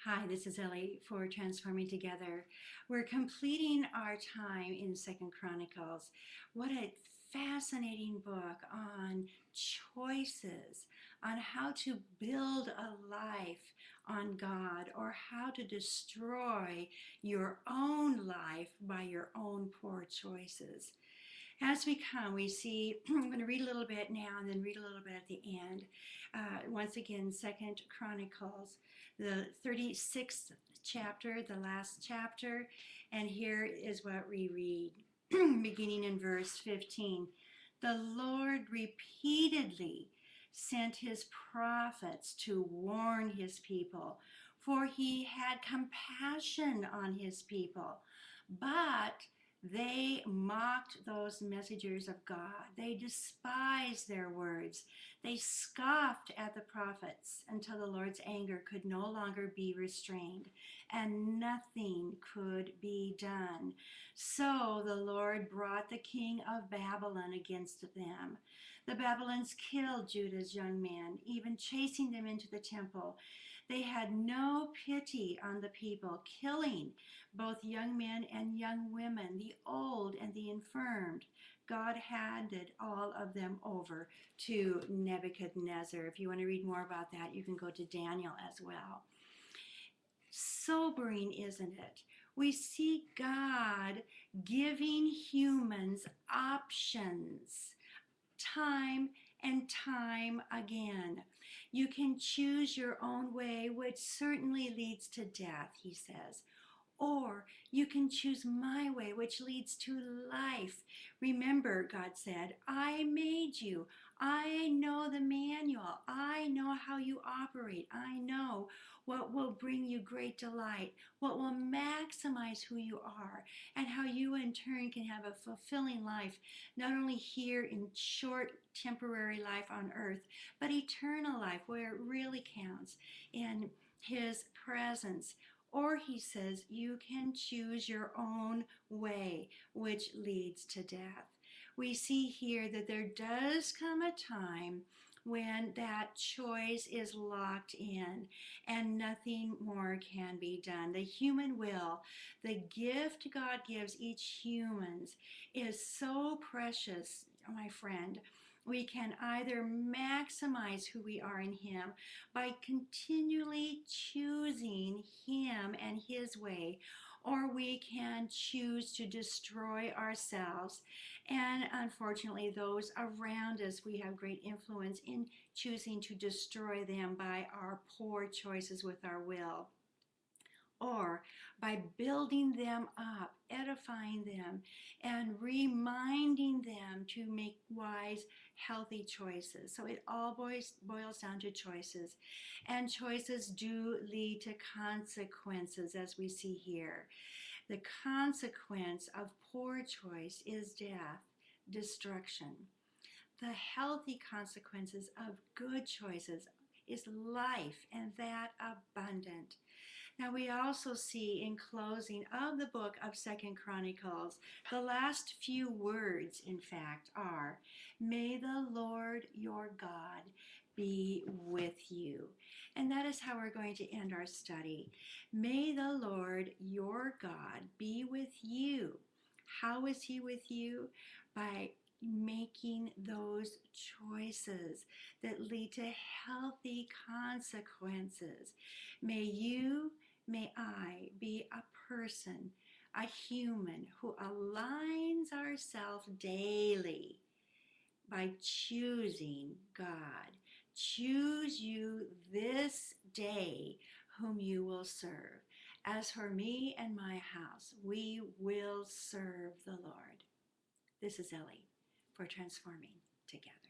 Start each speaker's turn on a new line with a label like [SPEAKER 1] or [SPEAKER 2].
[SPEAKER 1] Hi, this is Ellie for Transforming Together. We're completing our time in Second Chronicles. What a fascinating book on choices, on how to build a life on God, or how to destroy your own life by your own poor choices. As we see, I'm going to read a little bit now and then read a little bit at the end. Once again, Second Chronicles, the 36th chapter, the last chapter, and here is what we read, beginning in verse 15. The Lord repeatedly sent his prophets to warn his people, for he had compassion on his people. But they mocked those messengers of God. They despised their words. They scoffed at the prophets until the Lord's anger could no longer be restrained, and nothing could be done. So the Lord brought the king of Babylon against them. The Babylonians killed Judah's young men, even chasing them into the temple. They had no pity on the people, killing both young men and young women, the old and the infirmed. God handed all of them over to Nebuchadnezzar. If you want to read more about that, you can go to Daniel as well. Sobering, isn't it? We see God giving humans options time and time again. You can choose your own way, which certainly leads to death, he says. Or you can choose my way, which leads to life. Remember, God said, I made you. I know the manual. I know how you operate. I know what will bring you great delight, what will maximize who you are, and how you in turn can have a fulfilling life, not only here in short temporary life on earth, but eternal life where it really counts in his presence. Or he says, you can choose your own way, which leads to death. We see here that there does come a time when that choice is locked in and nothing more can be done. The human will, the gift God gives each humans, is so precious, my friend. We can either maximize who we are in him by continually choosing him and his way, or we can choose to destroy ourselves. And unfortunately, those around us, we have great influence in choosing to destroy them by our poor choices with our will, or by building them up, edifying them, and reminding them to make wise, healthy choices. So it all boils down to choices. And choices do lead to consequences, as we see here. The consequence of poor choice is death, destruction. The healthy consequences of good choices is life, and that abundant. Now we also see in closing of the book of Second Chronicles, the last few words, in fact, are, may the Lord your God be with you. And that is how we're going to end our study. May the Lord your God be with you. How is he with you? By making those choices that lead to healthy consequences. May I be a person, a human who aligns ourselves daily by choosing God. Choose you this day whom you will serve. As for me and my house, we will serve the Lord. This is Ellie for Transforming Together.